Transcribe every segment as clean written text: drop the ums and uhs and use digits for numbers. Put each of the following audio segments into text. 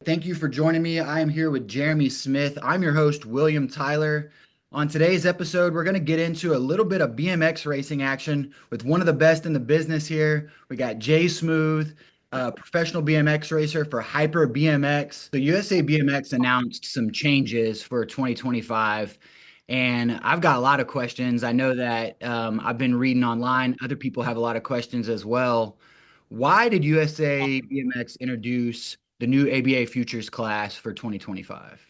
Thank you for joining me. I am here with Jeremy Smith. I'm your host, William Tyler. On today's episode, we're going to get into a little bit of BMX racing action with one of the best in the business here. We got Jay Smooth, a professional BMX racer for Hyper BMX. So USA BMX announced some changes for 2025, and I've got a lot of questions. I know that I've been reading online. Other people have a lot of questions as well. Why did USA BMX introduce the new ABA Futures class for 2025?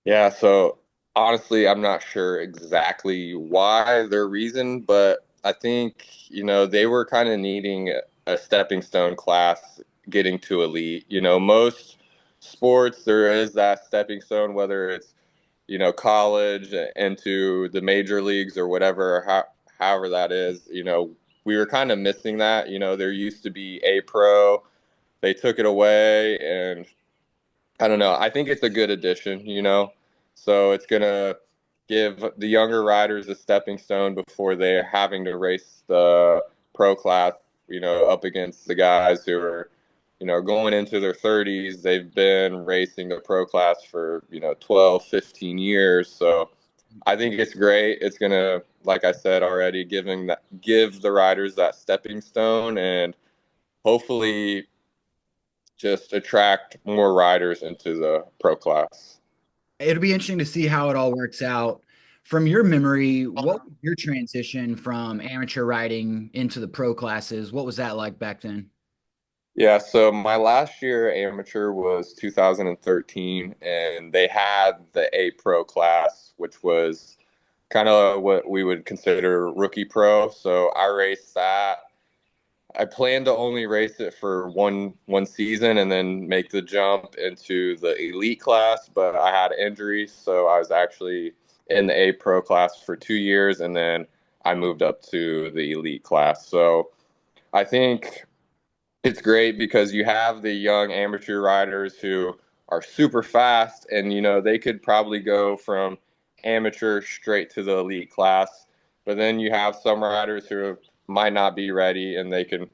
Yeah, so honestly, I'm not sure exactly why their reason, but I think, they were kind of needing a stepping stone class getting to elite. Most sports, there is that stepping stone, whether it's, college into the major leagues or whatever, however that is. We were kind of missing that. There used to be a pro, they took it away, and I don't know. I think it's a good addition. So it's gonna give the younger riders a stepping stone before they're having to race the pro class, up against the guys who are, going into their 30s. They've been racing the pro class for, 12, 15 years. So I think it's great. It's gonna, like I said already, give the riders that stepping stone and hopefully just attract more riders into the pro class. It'll be interesting to see how it all works out. From your memory, what was your transition from amateur riding into the pro classes? What was that like back then? Yeah, so my last year amateur was 2013, and they had the A Pro class, which was kind of what we would consider rookie pro. So I raced that. I planned to only race it for one season and then make the jump into the elite class, but I had injuries, so I was actually in the A Pro class for 2 years, and then I moved up to the elite class. So I think it's great because you have the young amateur riders who are super fast, and they could probably go from amateur straight to the elite class. But then you have some riders who might not be ready, and they can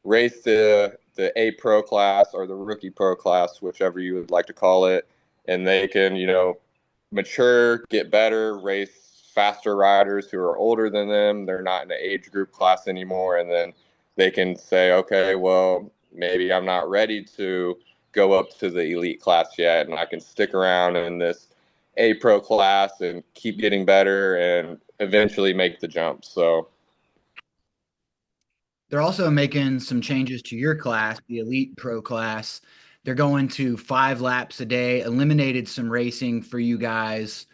race the A Pro class or the rookie pro class, whichever you would like to call it, and they can mature, get better, race faster riders who are older than them. They're not in the age group class anymore, and then they can say, okay, well, maybe I'm not ready to go up to the elite class yet, and I can stick around in this A Pro class and keep getting better and eventually make the jump. So They're also making some changes to your class, the Elite Pro class. They're going to 5 laps a day, eliminated some racing for you guys.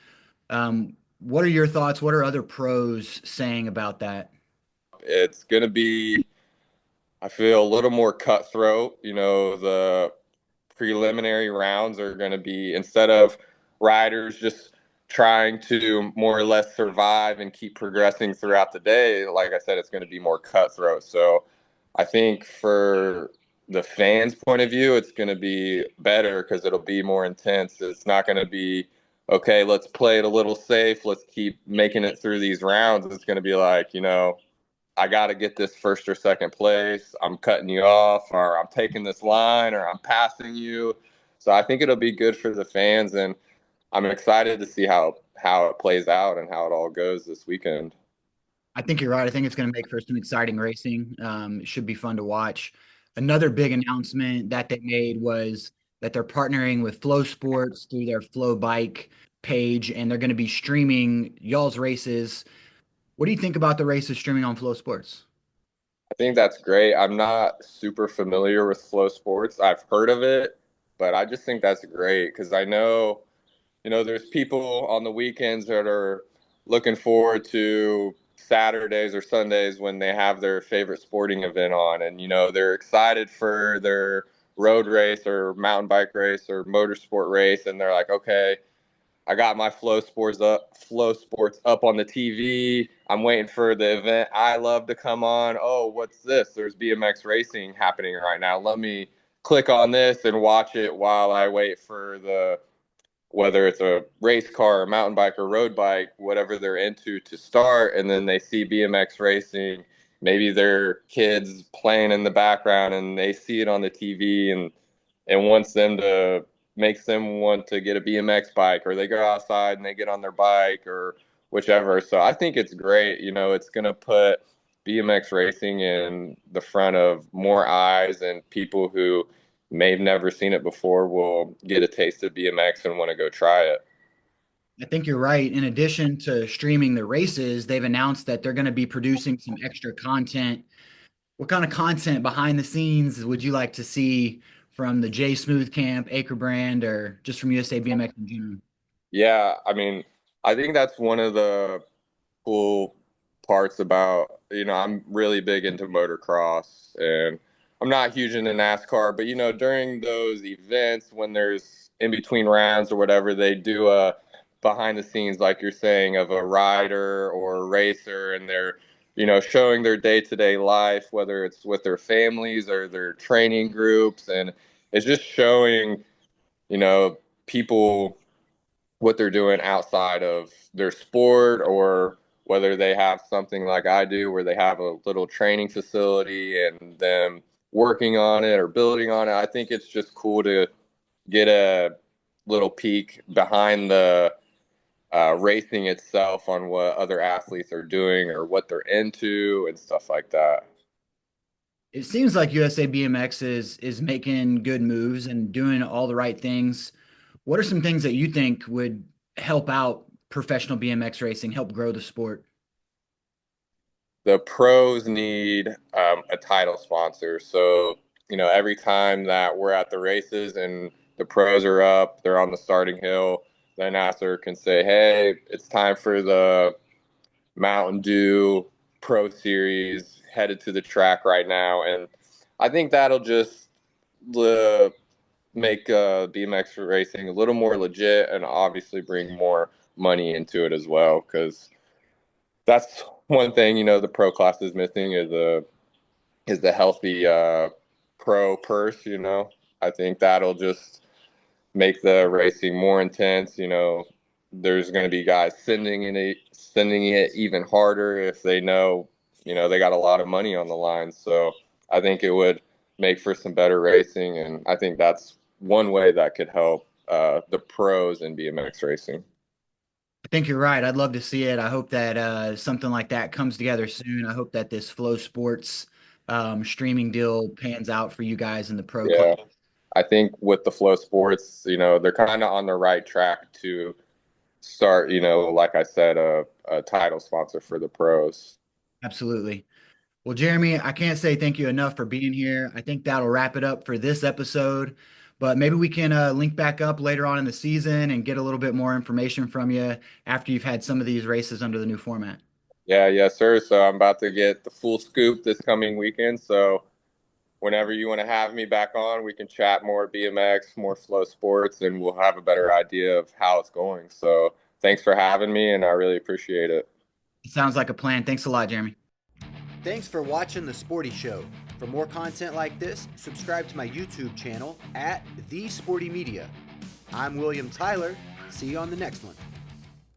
What are your thoughts? What are other pros saying about that? it's going to be, I feel, a little more cutthroat. The preliminary rounds are going to be, instead of riders just trying to more or less survive and keep progressing throughout the day, like I said, it's going to be more cutthroat. So I think for the fans' point of view, it's going to be better because it'll be more intense. It's not going to be, okay, let's play it a little safe. Let's keep making it through these rounds. It's going to be like, I got to get this first or second place. I'm cutting you off, or I'm taking this line, or I'm passing you. So I think it'll be good for the fans, and I'm excited to see how it plays out and how it all goes this weekend. I think you're right. I think it's going to make for some exciting racing. It should be fun to watch. Another big announcement that they made was that they're partnering with Flow Sports through their Flow Bike page, and they're going to be streaming y'all's races. What do you think about the races streaming on Flow Sports? I think that's great. I'm not super familiar with flow sports. I've heard of it, but I just think that's great because I know, there's people on the weekends that are looking forward to Saturdays or Sundays when they have their favorite sporting event on, and they're excited for their road race or mountain bike race or motorsport race, and they're like, okay, I got my flow sports up on the TV. I'm waiting for the event I love to come on. Oh, what's this? There's BMX racing happening right now. Let me click on this and watch it while I wait for the, whether it's a race car, a mountain bike, or road bike, whatever they're into to start. And then they see BMX racing. Maybe their kids playing in the background and they see it on the TV, and and wants them to makes them want to get a BMX bike, or they go outside and they get on their bike or whichever. So I think it's great. It's going to put BMX racing in the front of more eyes, and people who may have never seen it before will get a taste of BMX and want to go try it. I think you're right. In addition to streaming the races, they've announced that they're going to be producing some extra content. What kind of content behind the scenes would you like to see from the J Smooth Camp, Acre Brand, or just from USA BMX in general? Yeah, I mean, I think that's one of the cool parts about, I'm really big into motocross, and I'm not huge into NASCAR, but during those events when there's in between rounds or whatever, they do a behind the scenes, like you're saying, of a rider or a racer, and they're, showing their day-to-day life, whether it's with their families or their training groups, and it's just showing, people what they're doing outside of their sport, or whether they have something like I do where they have a little training facility and them working on it or building on it. I think it's just cool to get a little peek behind the racing itself on what other athletes are doing or what they're into and stuff like that. It seems like USA BMX is making good moves and doing all the right things. What are some things that you think would help out professional BMX racing, help grow the sport? The pros need a title sponsor. So, every time that we're at the races and the pros are up, they're on the starting hill, the announcer can say, hey, it's time for the Mountain Dew Pro Series headed to the track right now. And I think that'll just uh, make BMX racing a little more legit and obviously bring more money into it as well. Because that's one thing, the pro class is missing is the healthy pro purse. I think that'll just make the racing more intense. There's going to be guys sending it even harder if they know, they got a lot of money on the line. So I think it would make for some better racing, and I think that's one way that could help the pros in BMX racing. I think you're right. I'd love to see it. I hope that something like that comes together soon. I hope that this Flow Sports streaming deal pans out for you guys in the pro class. Yeah. I think with the Flow Sports, they're kind of on the right track to start, like I said, a title sponsor for the pros. Absolutely. Well, Jeremy, I can't say thank you enough for being here. I think that'll wrap it up for this episode, but maybe we can link back up later on in the season and get a little bit more information from you after you've had some of these races under the new format. Yeah, yes, sir. So I'm about to get the full scoop this coming weekend. So whenever you want to have me back on, we can chat more BMX, more Flow Sports, and we'll have a better idea of how it's going. So thanks for having me, and I really appreciate it. It sounds like a plan. Thanks a lot, Jeremy. Thanks for watching The Sporty Show. For more content like this, subscribe to my YouTube channel at The Sporty Media. I'm William Tyler. See you on the next one.